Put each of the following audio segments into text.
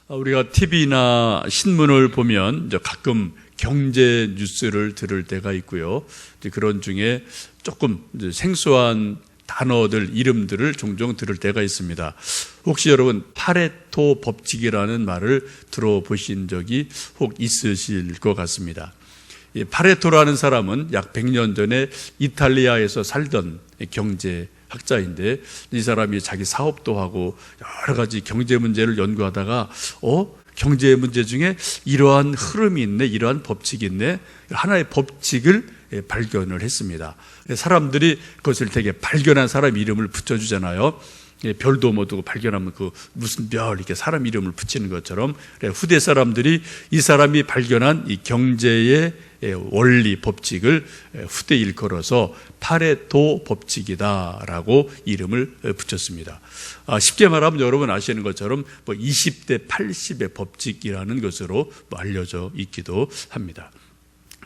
우리가 TV나 신문을 보면 이제 가끔 경제 뉴스를 들을 때가 있고요. 그런 중에 조금 이제 생소한 단어들, 이름들을 종종 들을 때가 있습니다. 혹시 여러분 파레토 법칙이라는 말을 들어보신 적이 혹 있으실 것 같습니다. 이 파레토라는 사람은 약 100년 전에 이탈리아에서 살던 경제학자인데, 이 사람이 자기 사업도 하고 여러 가지 경제 문제를 연구하다가 경제 문제 중에 이러한 흐름이 있네, 이러한 법칙이 있네, 하나의 법칙을 발견을 했습니다. 사람들이 그것을 되게 발견한 사람 이름을 붙여주잖아요. 별도 못 두고 발견하면 그 무슨 별 이렇게 사람 이름을 붙이는 것처럼, 후대 사람들이 이 사람이 발견한 이 경제의 원리 법칙을 후대 일컬어서 파레토 법칙이다라고 이름을 붙였습니다. 쉽게 말하면 여러분 아시는 것처럼 20대 80의 법칙이라는 것으로 알려져 있기도 합니다.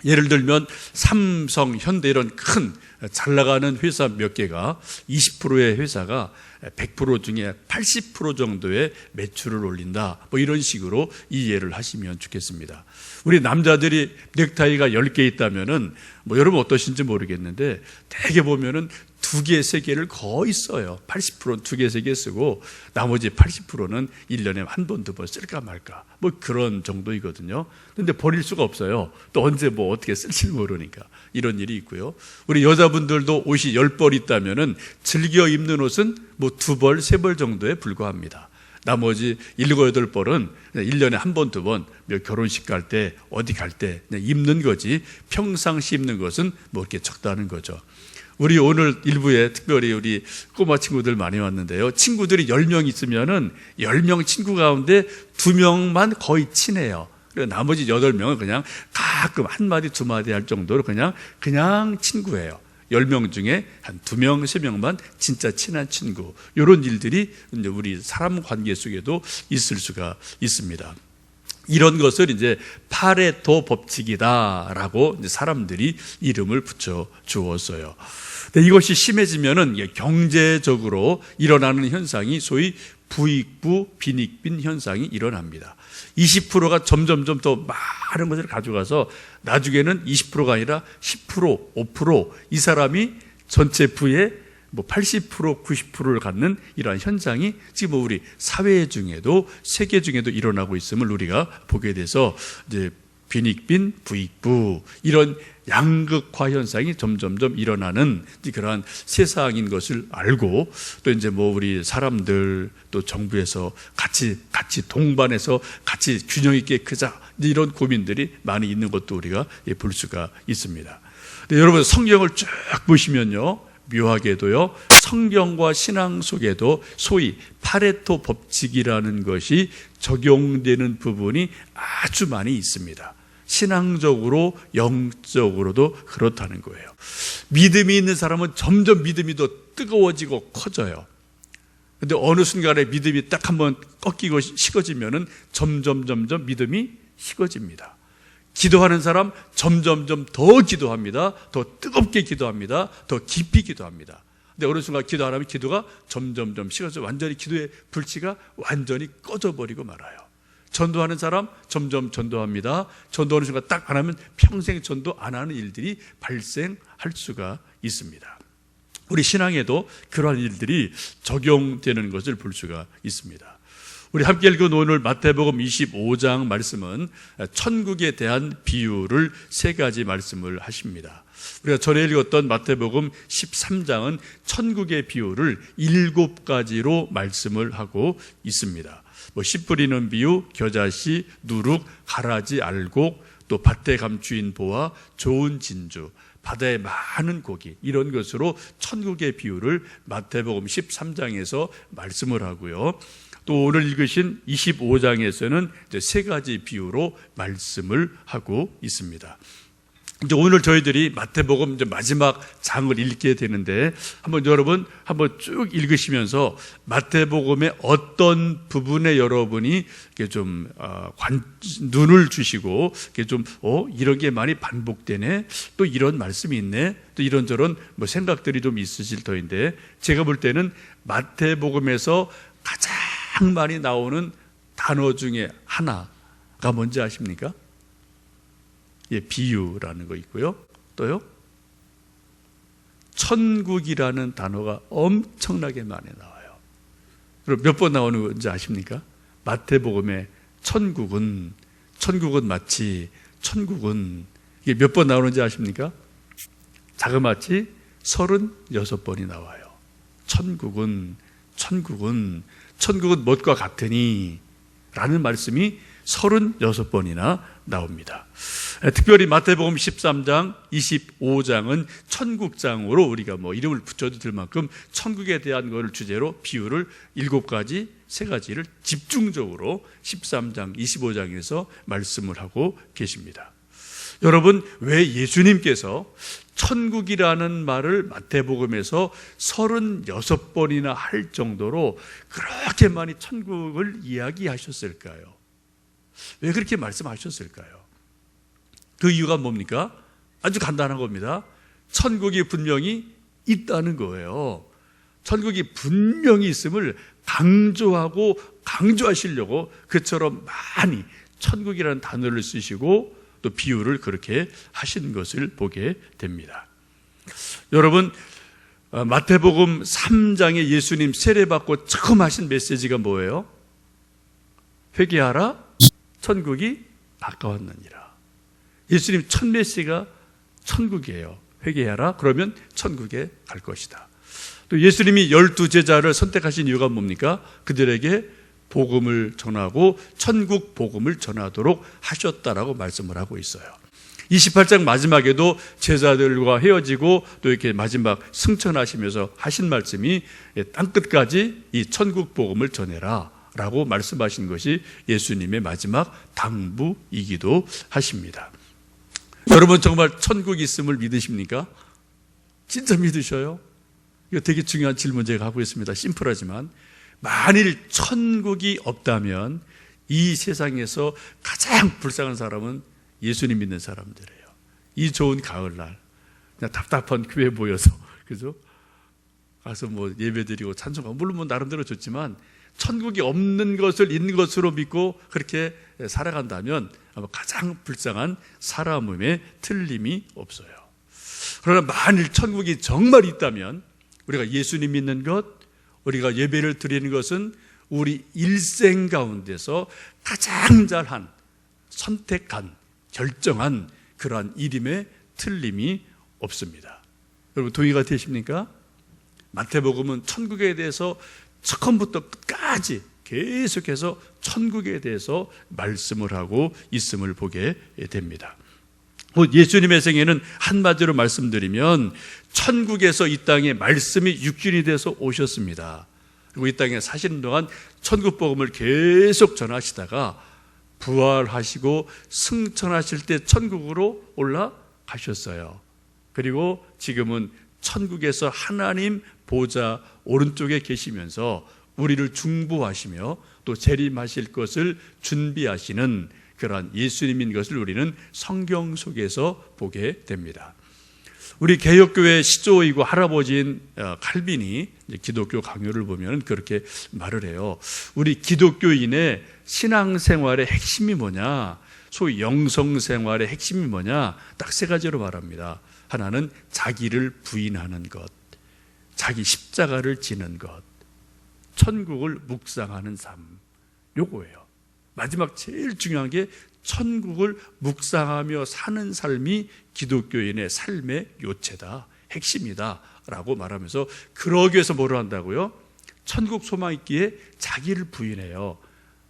예를 들면 삼성, 현대 이런 큰 잘 나가는 회사 몇 개가 20%의 회사가 100% 중에 80% 정도의 매출을 올린다, 이런 식으로 이해를 하시면 좋겠습니다. 우리 남자들이 넥타이가 10개 있다면은 여러분 어떠신지 모르겠는데 대개 보면은 2개, 3개를 거의 써요. 80%는 2개, 3개 쓰고 나머지 80%는 1년에 한 번, 2번 쓸까 말까 그런 정도이거든요. 근데 버릴 수가 없어요. 또 언제 어떻게 쓸지 모르니까 이런 일이 있고요. 우리 여자분들도 옷이 10벌 있다면은 즐겨 입는 옷은 2벌, 3벌 정도에 불과합니다. 나머지 7, 8벌은 1년에 한 번, 2번 결혼식 갈 때, 어디 갈 때 입는 거지, 평상시 입는 것은 이렇게 적다는 거죠. 우리 오늘 일부에 특별히 우리 꼬마 친구들 많이 왔는데요. 친구들이 10명 있으면은 10명 친구 가운데 2명만 거의 친해요. 그리고 나머지 8명은 그냥 가끔 한마디, 2마디 할 정도로 그냥 친구예요. 10명 중에 한 2명, 3명만 진짜 친한 친구. 이런 일들이 이제 우리 사람 관계 속에도 있을 수가 있습니다. 이런 것을 이제 파레토 법칙이다라고 이제 사람들이 이름을 붙여 주었어요. 근데 이것이 심해지면은 경제적으로 일어나는 현상이 소위 부익부 빈익빈 현상이 일어납니다. 20%가 점점점 더 많은 것을 가져가서 나중에는 20%가 아니라 10%, 5% 이 사람이 전체 부의 80%, 90%를 갖는 이러한 현상이 지금 우리 사회 중에도 세계 중에도 일어나고 있음을 우리가 보게 돼서 이제 빈익빈, 부익부 이런 양극화 현상이 점점점 일어나는 그러한 세상인 것을 알고, 또 이제 우리 사람들 또 정부에서 같이 동반해서 같이 균형 있게 크자, 이런 고민들이 많이 있는 것도 우리가 볼 수가 있습니다. 근데 여러분 성경을 쭉 보시면요, 묘하게도요, 성경과 신앙 속에도 소위 파레토 법칙이라는 것이 적용되는 부분이 아주 많이 있습니다. 신앙적으로, 영적으로도 그렇다는 거예요. 믿음이 있는 사람은 점점 믿음이 더 뜨거워지고 커져요. 근데 어느 순간에 믿음이 딱 한번 꺾이고 식어지면은 점점 믿음이 식어집니다. 기도하는 사람 점점점 더 기도합니다. 더 뜨겁게 기도합니다. 더 깊이 기도합니다. 근데 어느 순간 기도 안 하면 기도가 점점점 식어서 완전히 기도의 불씨가 완전히 꺼져버리고 말아요. 전도하는 사람 점점 전도합니다. 전도하는 순간 딱 안 하면 평생 전도 안 하는 일들이 발생할 수가 있습니다. 우리 신앙에도 그러한 일들이 적용되는 것을 볼 수가 있습니다. 우리 함께 읽은 오늘 마태복음 25장 말씀은 천국에 대한 비유를 3가지 말씀을 하십니다. 우리가 전에 읽었던 마태복음 13장은 천국의 비유를 7가지로 말씀을 하고 있습니다. 씨 뿌리는 비유, 겨자씨, 누룩, 가라지, 알곡, 또 밭에 감추인 보화, 좋은 진주, 바다에 많은 고기, 이런 것으로 천국의 비유를 마태복음 13장에서 말씀을 하고요. 또 오늘 읽으신 25장에서는 3가지 비유로 말씀을 하고 있습니다. 이제 오늘 저희들이 마태복음 이제 마지막 장을 읽게 되는데, 여러분 한번 쭉 읽으시면서 마태복음의 어떤 부분에 여러분이 이렇게 좀 눈을 주시고 이렇게 좀 이런 게 많이 반복되네, 또 이런 말씀이 있네, 또 이런저런 생각들이 좀 있으실 터인데, 제가 볼 때는 마태복음에서 가장 많이 나오는 단어 중에 하나가 뭔지 아십니까? 예, 비유라는 거 있고요. 또요, 천국이라는 단어가 엄청나게 많이 나와요. 그럼 몇 번 나오는 건지 아십니까? 마태복음에 천국은 마치, 천국은 이게 몇 번 나오는지 아십니까? 자그마치 36번이 나와요. 천국은 뭣과 같으니 라는 말씀이 36번이나 나옵니다. 특별히 마태복음 13장, 25장은 천국장으로 우리가 이름을 붙여도 될 만큼 천국에 대한 것을 주제로 비유를 7가지, 3가지를 집중적으로 13장, 25장에서 말씀을 하고 계십니다. 여러분, 왜 예수님께서 천국이라는 말을 마태복음에서 36번이나 할 정도로 그렇게 많이 천국을 이야기하셨을까요? 왜 그렇게 말씀하셨을까요? 그 이유가 뭡니까? 아주 간단한 겁니다. 천국이 분명히 있다는 거예요. 천국이 분명히 있음을 강조하시려고 그처럼 많이 천국이라는 단어를 쓰시고 또 비유를 그렇게 하신 것을 보게 됩니다. 여러분, 마태복음 3장에 예수님 세례받고 처음 하신 메시지가 뭐예요? 회개하라, 천국이 가까웠느니라. 예수님 첫 메시지가 천국이에요. 회개하라, 그러면 천국에 갈 것이다. 또 예수님이 12제자를 선택하신 이유가 뭡니까? 그들에게 복음을 전하고 천국 복음을 전하도록 하셨다라고 말씀을 하고 있어요. 28장 마지막에도 제자들과 헤어지고 또 이렇게 마지막 승천하시면서 하신 말씀이 땅끝까지 이 천국 복음을 전해라 라고 말씀하신 것이 예수님의 마지막 당부이기도 하십니다. 여러분, 정말 천국이 있음을 믿으십니까? 진짜 믿으셔요? 이거 되게 중요한 질문 제가 하고 있습니다. 심플하지만 만일 천국이 없다면 이 세상에서 가장 불쌍한 사람은 예수님 믿는 사람들이에요. 이 좋은 가을날 그냥 답답한 교회 모여서 그죠? 가서 예배드리고 찬송하고 물론 나름대로 좋지만 천국이 없는 것을 있는 것으로 믿고 그렇게 살아간다면 아마 가장 불쌍한 사람임에 틀림이 없어요. 그러나 만일 천국이 정말 있다면 우리가 예수님 믿는 것, 우리가 예배를 드리는 것은 우리 일생 가운데서 가장 잘한, 선택한, 결정한 그러한 일임에 틀림이 없습니다. 여러분, 동의가 되십니까? 마태복음은 천국에 대해서 처음부터 끝까지 계속해서 천국에 대해서 말씀을 하고 있음을 보게 됩니다. 예수님의 생애는 한마디로 말씀드리면 천국에서 이 땅에 말씀이 육신이 돼서 오셨습니다. 그리고 이 땅에 사시는 동안 천국 복음을 계속 전하시다가 부활하시고 승천하실 때 천국으로 올라가셨어요. 그리고 지금은 천국에서 하나님 보좌 오른쪽에 계시면서 우리를 중보하시며 또 재림하실 것을 준비하시는 그러한 예수님인 것을 우리는 성경 속에서 보게 됩니다. 우리 개혁교회 시조이고 할아버지인 칼빈이 기독교 강요를 보면 그렇게 말을 해요. 우리 기독교인의 신앙생활의 핵심이 뭐냐, 소위 영성생활의 핵심이 뭐냐, 딱 3가지로 말합니다. 하나는 자기를 부인하는 것, 자기 십자가를 지는 것, 천국을 묵상하는 삶, 요거예요. 마지막 제일 중요한 게 천국을 묵상하며 사는 삶이 기독교인의 삶의 요체다, 핵심이다 라고 말하면서, 그러기 위해서 뭐를 한다고요? 천국 소망 있기에 자기를 부인해요.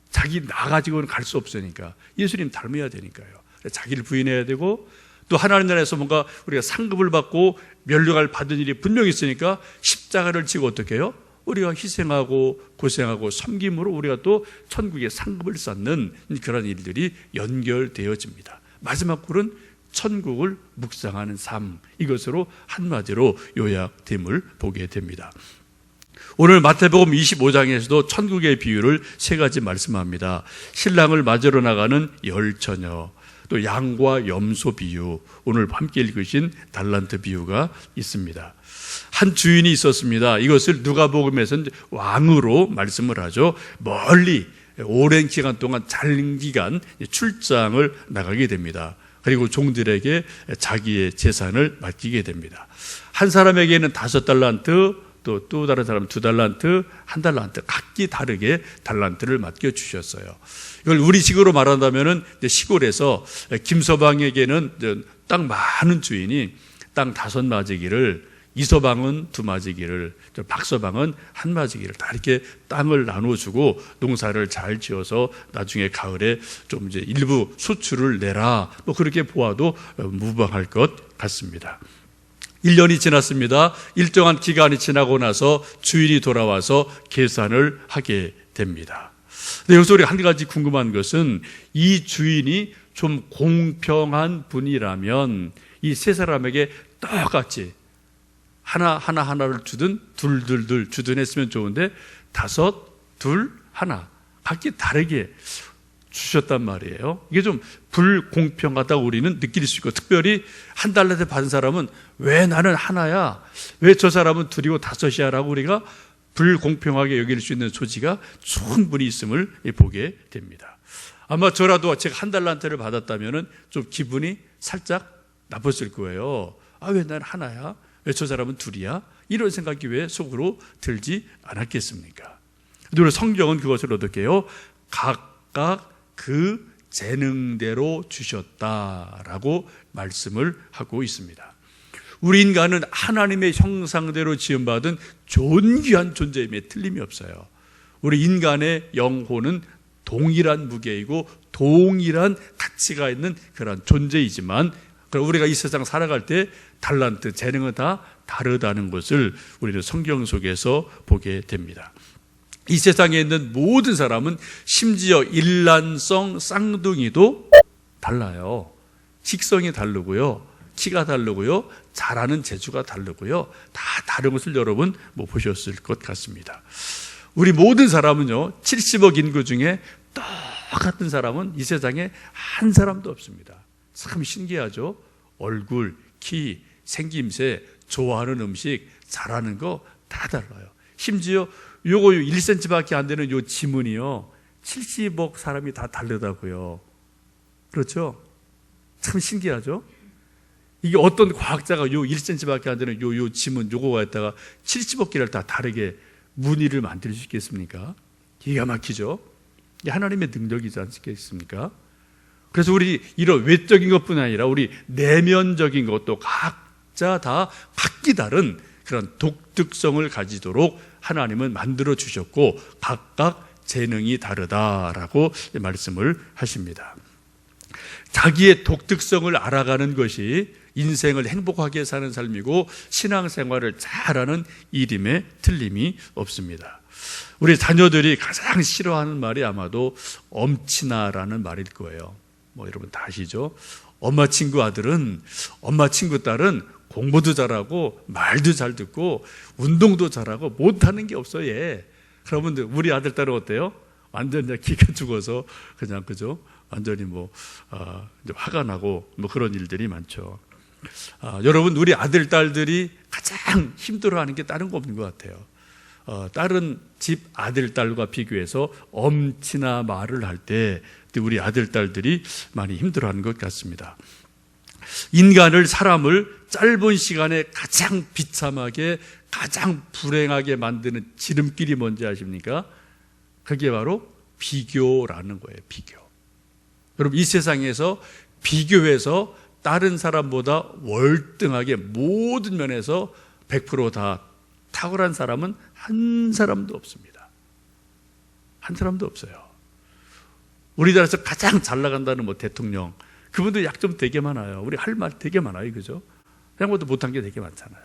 자기 나 가지고는 갈 수 없으니까 예수님 닮아야 되니까요. 자기를 부인해야 되고, 또 하나님 나라에서 뭔가 우리가 상급을 받고 면류관을 받은 일이 분명히 있으니까 십자가를 지고 어떻게 해요? 우리가 희생하고 고생하고 섬김으로 우리가 또 천국의 상급을 쌓는 그런 일들이 연결되어집니다. 마지막 꿀은 천국을 묵상하는 삶, 이것으로 한마디로 요약됨을 보게 됩니다. 오늘 마태복음 25장에서도 천국의 비유를 3가지 말씀합니다. 신랑을 맞으러 나가는 열처녀, 또 양과 염소 비유, 오늘 함께 읽으신 달란트 비유가 있습니다. 한 주인이 있었습니다. 이것을 누가복음에서는 왕으로 말씀을 하죠. 멀리 오랜 기간 동안 장기간 출장을 나가게 됩니다. 그리고 종들에게 자기의 재산을 맡기게 됩니다. 한 사람에게는 5달란트, 또 다른 사람은 2달란트, 1달란트, 각기 다르게 달란트를 맡겨주셨어요. 이걸 우리식으로 말한다면 시골에서 김서방에게는 땅 많은 주인이 땅 5마지기를, 이서방은 2마지기를, 박서방은 1마지기를 다 이렇게 땅을 나눠주고 농사를 잘 지어서 나중에 가을에 좀 이제 일부 소출을 내라, 뭐 그렇게 보아도 무방할 것 같습니다. 1년이 지났습니다. 일정한 기간이 지나고 나서 주인이 돌아와서 계산을 하게 됩니다. 근데 여기서 우리가 한 가지 궁금한 것은 이 주인이 좀 공평한 분이라면 이 세 사람에게 똑같이 하나를 주든 둘 주든 했으면 좋은데 5, 2, 1 각기 다르게 주셨단 말이에요. 이게 좀 불공평하다고 우리는 느낄 수 있고, 특별히 1달란트 받은 사람은 왜 나는 하나야, 왜 저 사람은 2이고 5이야 라고 우리가 불공평하게 여길 수 있는 소지가 충분히 있음을 보게 됩니다. 아마 저라도 제가 1달란트를 받았다면 좀 기분이 살짝 나빴을 거예요. 왜 나는 하나야, 왜 저 사람은 2이야, 이런 생각이 왜 속으로 들지 않았겠습니까? 그리고 성경은 그것을 어떻게 해요? 각각 그 재능대로 주셨다라고 말씀을 하고 있습니다. 우리 인간은 하나님의 형상대로 지음받은 존귀한 존재임에 틀림이 없어요. 우리 인간의 영혼은 동일한 무게이고 동일한 가치가 있는 그런 존재이지만, 우리가 이 세상 살아갈 때 달란트, 재능은 다 다르다는 것을 우리는 성경 속에서 보게 됩니다. 이 세상에 있는 모든 사람은 심지어 일란성 쌍둥이도 달라요. 식성이 다르고요, 키가 다르고요, 잘하는 재주가 다르고요, 다 다른 것을 여러분 보셨을 것 같습니다. 우리 모든 사람은요, 70억 인구 중에 똑같은 사람은 이 세상에 한 사람도 없습니다. 참 신기하죠? 얼굴, 키, 생김새, 좋아하는 음식, 잘하는 거 다 달라요. 심지어 요거 1cm밖에 안 되는 요 지문이요, 70억 사람이 다 다르다고요. 그렇죠? 참 신기하죠? 이게 어떤 과학자가 요 1cm밖에 안 되는 요 지문 요거 갖다가 70억 개를 다 다르게 무늬를 만들 수 있겠습니까? 기가 막히죠? 이게 하나님의 능력이지 않겠습니까? 그래서 우리 이런 외적인 것뿐 아니라 우리 내면적인 것도 각자 다 각기 다른 그런 독특성을 가지도록 하나님은 만들어 주셨고, 각각 재능이 다르다라고 말씀을 하십니다. 자기의 독특성을 알아가는 것이 인생을 행복하게 사는 삶이고 신앙생활을 잘하는 일임에 틀림이 없습니다. 우리 자녀들이 가장 싫어하는 말이 아마도 엄친아라는 말일 거예요. 여러분 다 아시죠? 엄마 친구 아들은, 엄마 친구 딸은 공부도 잘하고 말도 잘 듣고 운동도 잘하고 못하는 게 없어 얘. 그러면 우리 아들 딸은 어때요? 완전 기가 죽어서 그냥, 그죠? 완전히 화가 나고 그런 일들이 많죠. 여러분, 우리 아들 딸들이 가장 힘들어하는 게 다른 거 없는 것 같아요. 다른 집 아들 딸과 비교해서 엄친아 말을 할 때 우리 아들 딸들이 많이 힘들어하는 것 같습니다. 사람을 짧은 시간에 가장 비참하게, 가장 불행하게 만드는 지름길이 뭔지 아십니까? 그게 바로 비교라는 거예요. 비교. 여러분, 이 세상에서 비교해서 다른 사람보다 월등하게 모든 면에서 100% 다 탁월한 사람은 한 사람도 없습니다. 한 사람도 없어요. 우리나라에서 가장 잘 나간다는 대통령, 그분도 약점 되게 많아요. 우리 할 말 되게 많아요. 그죠? 양보도 못한 게 되게 많잖아요.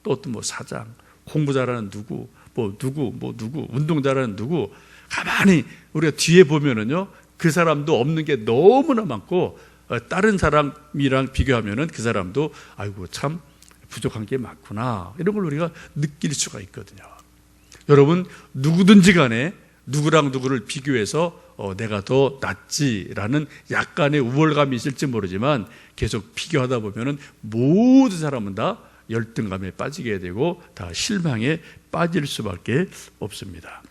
또 어떤 사장, 공부 잘하는 누구, 운동 잘하는 누구, 가만히 우리가 뒤에 보면은요, 그 사람도 없는 게 너무나 많고, 다른 사람이랑 비교하면은 그 사람도 아이고 참 부족한 게 많구나, 이런 걸 우리가 느낄 수가 있거든요. 여러분, 누구든지 간에 누구랑 누구를 비교해서 내가 더 낫지라는 약간의 우월감이 있을지 모르지만 계속 비교하다 보면은 모든 사람은 다 열등감에 빠지게 되고 다 실망에 빠질 수밖에 없습니다.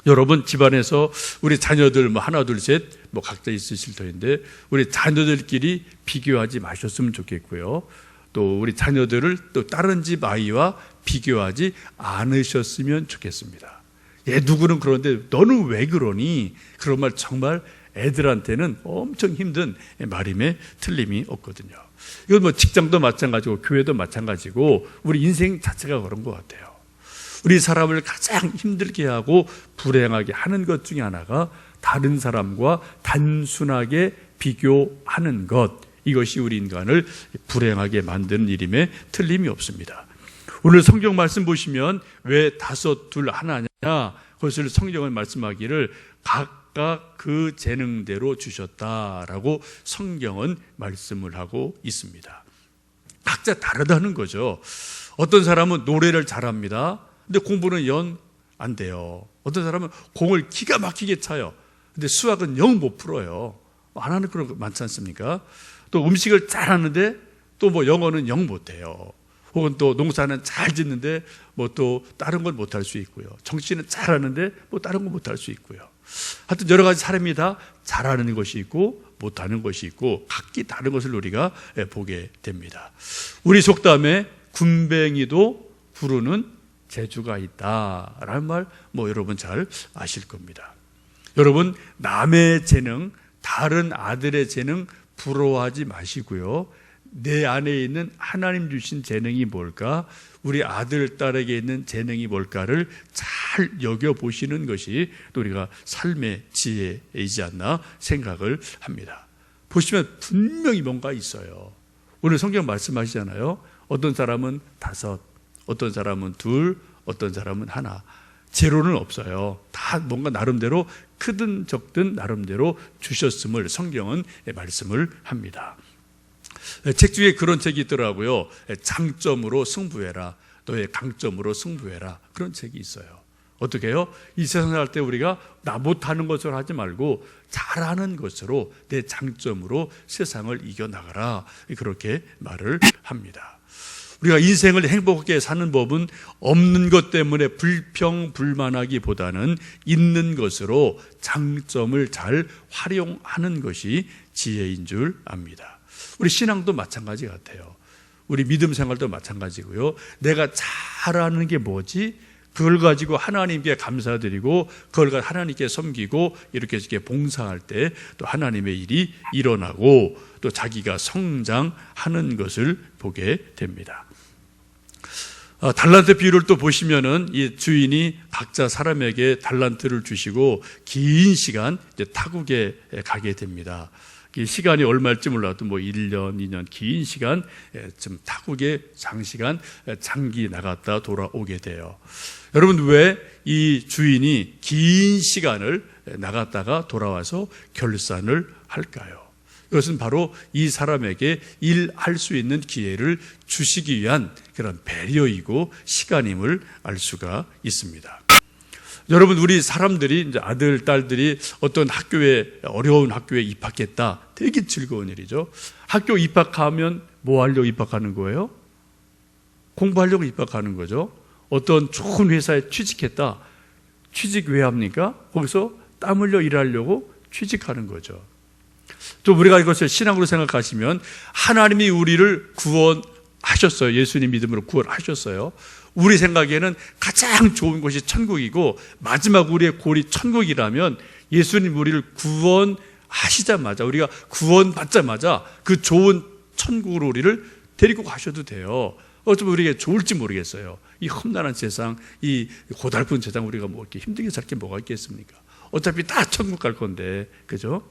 여러분 집안에서 우리 자녀들 뭐 하나 둘 셋 뭐 각자 있으실 터인데 우리 자녀들끼리 비교하지 마셨으면 좋겠고요. 또 우리 자녀들을 또 다른 집 아이와 비교하지 않으셨으면 좋겠습니다. 얘 누구는 그런데 너는 왜 그러니? 그런 말 정말 애들한테는 엄청 힘든 말임에 틀림이 없거든요. 이건 뭐 직장도 마찬가지고 교회도 마찬가지고 우리 인생 자체가 그런 것 같아요. 우리 사람을 가장 힘들게 하고 불행하게 하는 것 중에 하나가 다른 사람과 단순하게 비교하는 것, 이것이 우리 인간을 불행하게 만드는 일임에 틀림이 없습니다. 오늘 성경 말씀 보시면 왜 다섯 둘 하나냐, 그것을 성경은 말씀하기를 각각 그 재능대로 주셨다라고 성경은 말씀을 하고 있습니다. 각자 다르다는 거죠. 어떤 사람은 노래를 잘합니다. 근데 공부는 영 안 돼요. 어떤 사람은 공을 기가 막히게 차요. 근데 수학은 영 못 풀어요. 안 하는 그런 거 많지 않습니까? 또 음식을 잘하는데 또 뭐 영어는 영 못해요. 혹은 또 농사는 잘 짓는데 뭐 또 다른 건 못할 수 있고요. 정치는 잘하는데 뭐 다른 건 못할 수 있고요. 하여튼 여러 가지 사람이 다 잘하는 것이 있고 못하는 것이 있고 각기 다른 것을 우리가 보게 됩니다. 우리 속담에 군뱅이도 구르는 재주가 있다라는 말 뭐 여러분 잘 아실 겁니다. 여러분 남의 재능, 다른 아들의 재능 부러워하지 마시고요. 내 안에 있는 하나님 주신 재능이 뭘까? 우리 아들, 딸에게 있는 재능이 뭘까를 잘 여겨보시는 것이 또 우리가 삶의 지혜이지 않나 생각을 합니다. 보시면 분명히 뭔가 있어요. 오늘 성경 말씀하시잖아요. 어떤 사람은 5, 어떤 사람은 2, 어떤 사람은 1. 제로는 없어요. 다 뭔가 나름대로 크든 적든 나름대로 주셨음을 성경은 말씀을 합니다. 책 중에 그런 책이 있더라고요. 장점으로 승부해라. 너의 강점으로 승부해라. 그런 책이 있어요. 어떻게 해요? 이 세상을 할 때 우리가 나 못하는 것으로 하지 말고 잘하는 것으로 내 장점으로 세상을 이겨나가라. 그렇게 말을 합니다. 우리가 인생을 행복하게 사는 법은 없는 것 때문에 불평불만하기보다는 있는 것으로 장점을 잘 활용하는 것이 지혜인 줄 압니다. 우리 신앙도 마찬가지 같아요. 우리 믿음 생활도 마찬가지고요. 내가 잘하는 게 뭐지? 그걸 가지고 하나님께 감사드리고 그걸 가지고 하나님께 섬기고 이렇게 봉사할 때 또 하나님의 일이 일어나고 또 자기가 성장하는 것을 보게 됩니다. 달란트 비유를 또 보시면은 이 주인이 각자 사람에게 달란트를 주시고 긴 시간 이제 타국에 가게 됩니다. 이 시간이 얼마일지 몰라도 뭐 1년, 2년 긴 시간 좀 타국에 장시간 장기 나갔다 돌아오게 돼요. 여러분 왜 이 주인이 긴 시간을 나갔다가 돌아와서 결산을 할까요? 이것은 바로 이 사람에게 일할 수 있는 기회를 주시기 위한 그런 배려이고 시간임을 알 수가 있습니다. 여러분 우리 사람들이 이제 아들, 딸들이 어떤 학교에 어려운 학교에 입학했다. 되게 즐거운 일이죠. 학교 입학하면 뭐 하려고 입학하는 거예요? 공부하려고 입학하는 거죠. 어떤 좋은 회사에 취직했다. 취직 왜 합니까? 거기서 땀 흘려 일하려고 취직하는 거죠. 또 우리가 이것을 신앙으로 생각하시면 하나님이 우리를 구원하셨어요. 예수님 믿음으로 구원하셨어요. 우리 생각에는 가장 좋은 곳이 천국이고 마지막 우리의 골이 천국이라면 예수님 우리를 구원하시자마자 우리가 구원받자마자 그 좋은 천국으로 우리를 데리고 가셔도 돼요. 어쩌면 우리에게 좋을지 모르겠어요. 이 험난한 세상, 이 고달픈 세상 우리가 뭐 이렇게 힘들게 살 게 뭐가 있겠습니까? 어차피 다 천국 갈 건데, 그죠?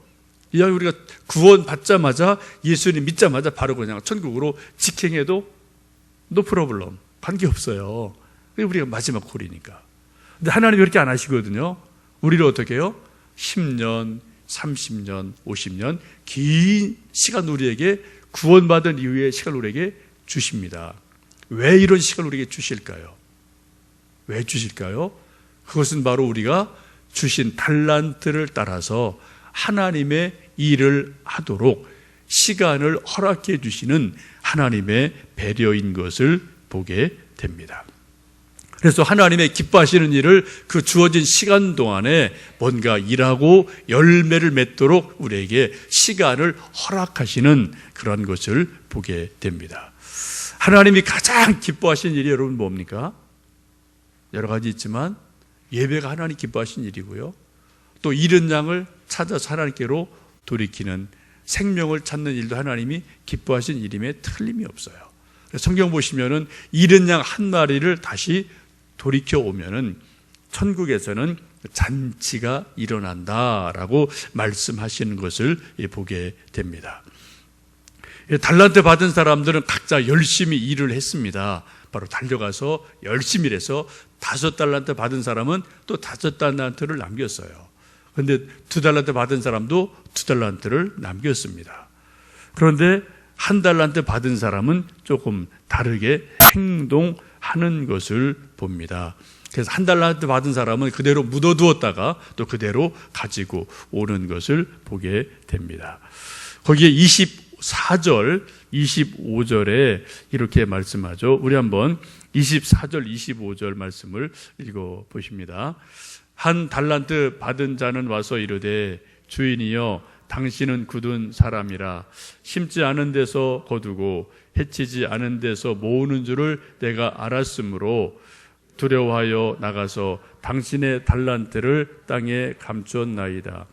이 우리가 구원받자마자 예수님 믿자마자 바로 그냥 천국으로 직행해도 no problem, 관계없어요. 우리가 마지막 콜이니까. 근데 하나님이 그렇게 안 하시거든요. 우리를 어떻게 해요? 10년, 30년, 50년 긴 시간 우리에게 구원받은 이후의 시간 우리에게 주십니다. 왜 이런 시간 우리에게 주실까요? 왜 주실까요? 그것은 바로 우리가 주신 달란트를 따라서 하나님의 일을 하도록 시간을 허락해 주시는 하나님의 배려인 것을 보게 됩니다. 그래서 하나님의 기뻐하시는 일을 그 주어진 시간 동안에 뭔가 일하고 열매를 맺도록 우리에게 시간을 허락하시는 그런 것을 보게 됩니다. 하나님이 가장 기뻐하시는 일이 여러분 뭡니까? 여러 가지 있지만 예배가 하나님 기뻐하시는 일이고요. 또 잃은 양을 찾아서 하나님께로 돌이키는 생명을 찾는 일도 하나님이 기뻐하시는 일임에 틀림이 없어요. 성경 보시면은 잃은 양 한 마리를 다시 돌이켜 오면은 천국에서는 잔치가 일어난다라고 말씀하시는 것을 보게 됩니다. 달란트 받은 사람들은 각자 열심히 일을 했습니다. 바로 달려가서 열심히 일해서 5달란트 받은 사람은 또 5달란트를 남겼어요. 그런데 2달란트 받은 사람도 2달란트를 남겼습니다. 그런데 1달란트 받은 사람은 조금 다르게 행동하는 것을 봅니다. 그래서 1달란트 받은 사람은 그대로 묻어두었다가 또 그대로 가지고 오는 것을 보게 됩니다. 거기에 24절, 25절에 이렇게 말씀하죠. 우리 한번 24절, 25절 말씀을 읽어 보십니다. 1달란트 받은 자는 와서 이르되 주인이여 당신은 굳은 사람이라 심지 않은 데서 거두고 해치지 않은 데서 모으는 줄을 내가 알았으므로 두려워하여 나가서 당신의 달란트를 땅에 감추었나이다.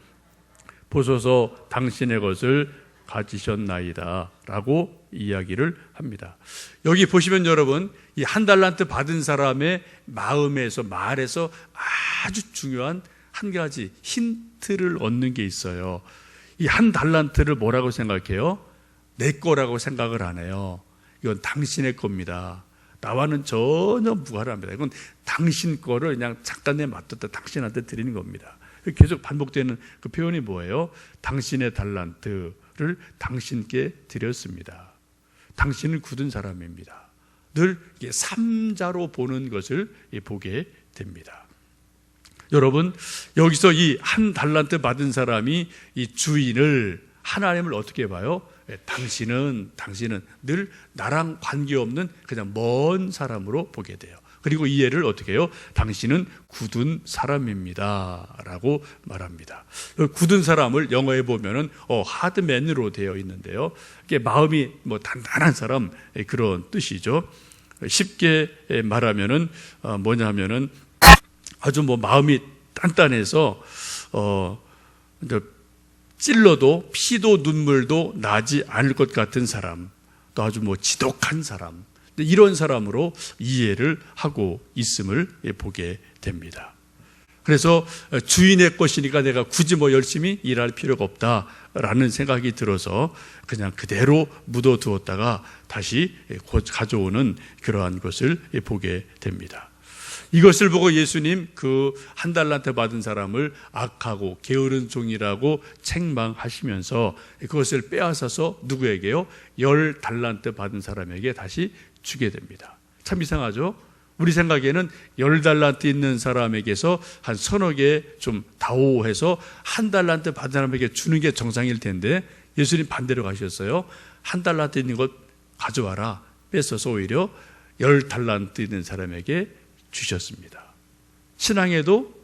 보소서 당신의 것을 가지셨나이다 라고 이야기를 합니다. 여기 보시면 여러분 이 1달란트 받은 사람의 마음에서 말에서 아주 중요한 한 가지 힌트를 얻는 게 있어요. 이 1달란트를 뭐라고 생각해요? 내 거라고 생각을 안 해요. 이건 당신의 겁니다. 나와는 전혀 무관합니다. 이건 당신 거를 그냥 잠깐 맡았다 당신한테 드리는 겁니다. 계속 반복되는 그 표현이 뭐예요? 당신의 달란트를 당신께 드렸습니다. 당신은 굳은 사람입니다. 늘 3자로 보는 것을 보게 됩니다. 여러분 여기서 이 1달란트 받은 사람이 이 주인을 하나님을 어떻게 봐요? 당신은 늘 나랑 관계없는 그냥 먼 사람으로 보게 돼요. 그리고 이해를 어떻게 해요? 당신은 굳은 사람입니다 라고 말합니다. 굳은 사람을 영어에 보면은 하드맨으로 되어 있는데요, 이게 마음이 단단한 사람 그런 뜻이죠. 쉽게 말하면은 뭐냐면은 아주 마음이 단단해서 찔러도 피도 눈물도 나지 않을 것 같은 사람, 또 아주 지독한 사람, 이런 사람으로 이해를 하고 있음을 보게 됩니다. 그래서 주인의 것이니까 내가 굳이 열심히 일할 필요가 없다라는 생각이 들어서 그냥 그대로 묻어두었다가 다시 가져오는 그러한 것을 보게 됩니다. 이것을 보고 예수님 그 1달란트 받은 사람을 악하고 게으른 종이라고 책망하시면서 그것을 빼앗아서 누구에게요? 10달란트 받은 사람에게 다시 주게 됩니다. 참 이상하죠? 우리 생각에는 10달란트 있는 사람에게서 한 서너 개 좀 다오해서 1달란트 받은 사람에게 주는 게 정상일 텐데 예수님 반대로 가셨어요. 1달란트 있는 것 가져와라. 뺏어서 오히려 10달란트 있는 사람에게 주셨습니다. 신앙에도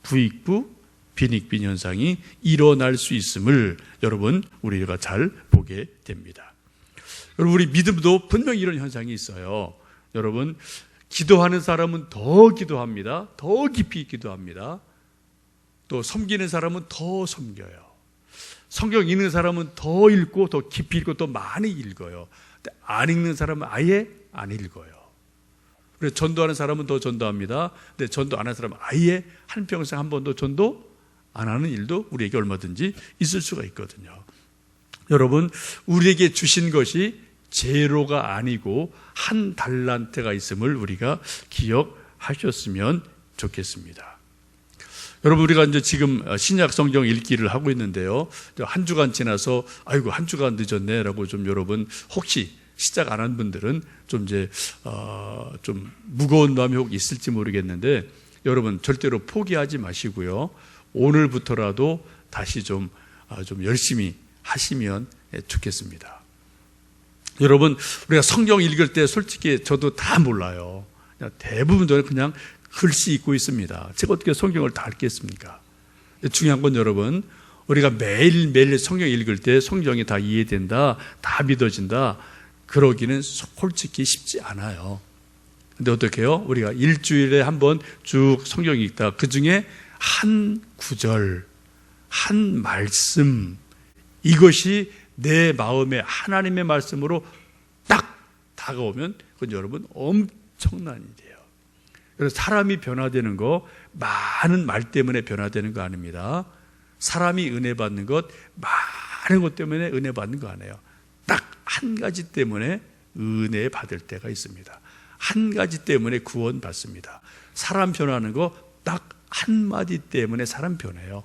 부익부, 빈익빈 현상이 일어날 수 있음을 여러분 우리가 잘 보게 됩니다. 여러분 우리 믿음도 분명히 이런 현상이 있어요. 여러분 기도하는 사람은 더 기도합니다. 더 깊이 기도합니다. 또 섬기는 사람은 더 섬겨요. 성경 읽는 사람은 더 읽고 더 깊이 읽고 또 많이 읽어요. 근데 안 읽는 사람은 아예 안 읽어요. 그래서 전도하는 사람은 더 전도합니다. 근데 전도 안 하는 사람은 아예 한평생 한 번도 전도 안 하는 일도 우리에게 얼마든지 있을 수가 있거든요. 여러분 우리에게 주신 것이 제로가 아니고 1달란트가 있음을 우리가 기억하셨으면 좋겠습니다. 여러분 우리가 이제 지금 신약 성경 읽기를 하고 있는데요, 한 주간 지나서 아이고 한 주간 늦었네라고 좀 여러분 혹시 시작 안 한 분들은 좀 좀 무거운 마음이 혹 있을지 모르겠는데 여러분 절대로 포기하지 마시고요, 오늘부터라도 다시 좀 열심히 하시면 좋겠습니다. 여러분 우리가 성경 읽을 때 솔직히 저도 다 몰라요. 대부분들은 그냥 글씨 읽고 있습니다. 제가 어떻게 성경을 다 읽겠습니까? 중요한 건 여러분, 우리가 매일매일 성경 읽을 때 성경이 다 이해된다, 다 믿어진다, 그러기는 솔직히 쉽지 않아요. 근데 어떻게 해요? 우리가 일주일에 한번 쭉 성경 읽다 그 중에 한 구절, 한 말씀, 이것이 내 마음에 하나님의 말씀으로 딱 다가오면 그건 여러분 엄청난 일이에요. 그래서 사람이 변화되는 거 많은 말 때문에 변화되는 거 아닙니다. 사람이 은혜 받는 것 많은 것 때문에 은혜 받는 거 아니에요. 딱 한 가지 때문에 은혜 받을 때가 있습니다. 한 가지 때문에 구원 받습니다. 사람 변하는 거 딱 한마디 때문에 사람 변해요.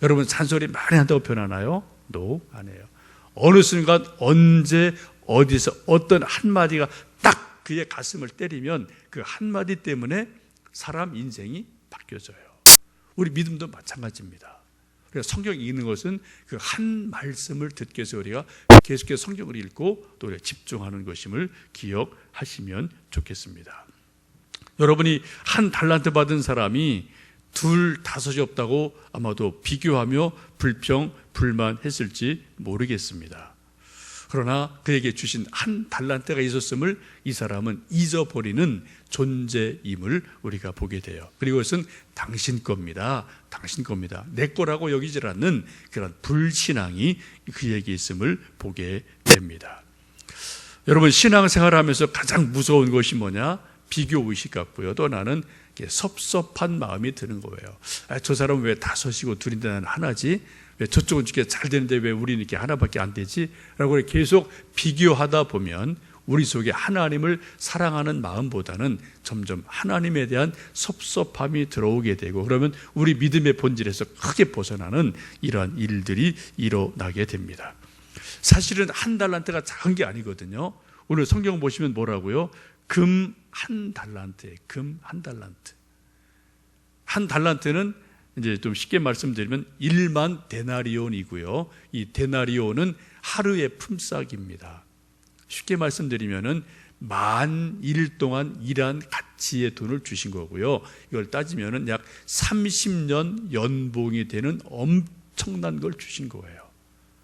여러분 잔소리 많이 한다고 변하나요? No, 안 해요. 어느 순간 언제 어디서 어떤 한마디가 딱 그의 가슴을 때리면 그 한마디 때문에 사람 인생이 바뀌어져요. 우리 믿음도 마찬가지입니다. 그래서 성경 읽는 것은 그 한 말씀을 듣기 위해서 우리가 계속해서 성경을 읽고 또 우리가 집중하는 것임을 기억하시면 좋겠습니다. 여러분이 한 달란트 받은 사람이 둘, 다섯이 없다고 아마도 비교하며 불평, 불만했을지 모르겠습니다. 그러나 그에게 주신 한 달란트가 있었음을 이 사람은 잊어버리는 존재임을 우리가 보게 돼요. 그리고 그것은 당신 겁니다. 당신 겁니다. 내 거라고 여기질 않는 그런 불신앙이 그에게 있음을 보게 됩니다. 여러분 신앙생활을 하면서 가장 무서운 것이 뭐냐? 비교의식 같고요. 또 나는 섭섭한 마음이 드는 거예요. 저 사람은 왜 다섯이고 둘인데 나는 하나지? 왜 저쪽은 이렇게 잘 되는데 왜 우리는 이렇게 하나밖에 안 되지? 라고 계속 비교하다 보면 우리 속에 하나님을 사랑하는 마음보다는 점점 하나님에 대한 섭섭함이 들어오게 되고 그러면 우리 믿음의 본질에서 크게 벗어나는 이러한 일들이 일어나게 됩니다. 사실은 한 달란트가 작은 게 아니거든요. 오늘 성경 보시면 뭐라고요? 금 한 달란트에 금 한 달란트. 한 달란트는 이제 좀 쉽게 말씀드리면 1만 데나리온이고요. 이 데나리온은 하루의 품삯입니다. 쉽게 말씀드리면은 만 일 동안 일한 가치의 돈을 주신 거고요. 이걸 따지면은 약 30년 연봉이 되는 엄청난 걸 주신 거예요.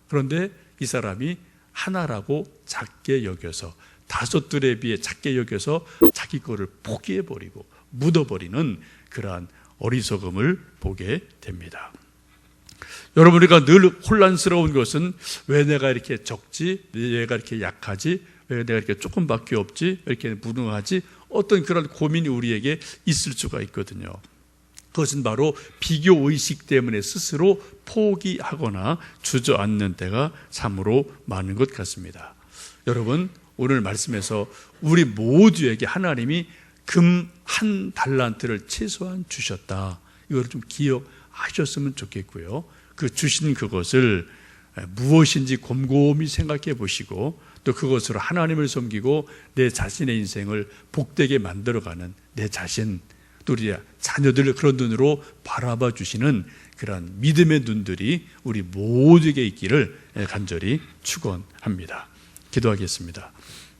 그런데 이 사람이 하나라고 작게 여겨서 다섯들에 비해 작게 여겨서 자기 거를 포기해버리고 묻어버리는 그러한 어리석음을 보게 됩니다. 여러분 우리가 늘 혼란스러운 것은 왜 내가 이렇게 적지? 왜 내가 이렇게 약하지? 왜 내가 이렇게 조금밖에 없지? 왜 이렇게 무능하지? 어떤 그런 고민이 우리에게 있을 수가 있거든요. 그것은 바로 비교의식 때문에 스스로 포기하거나 주저앉는 때가 참으로 많은 것 같습니다. 여러분 오늘 말씀에서 우리 모두에게 하나님이 금 한 달란트를 최소한 주셨다. 이걸 좀 기억하셨으면 좋겠고요. 그 주신 그것을 무엇인지 곰곰이 생각해 보시고 또 그것으로 하나님을 섬기고 내 자신의 인생을 복되게 만들어가는 내 자신 또 우리 자녀들을 그런 눈으로 바라봐 주시는 그런 믿음의 눈들이 우리 모두에게 있기를 간절히 축원합니다. 기도하겠습니다.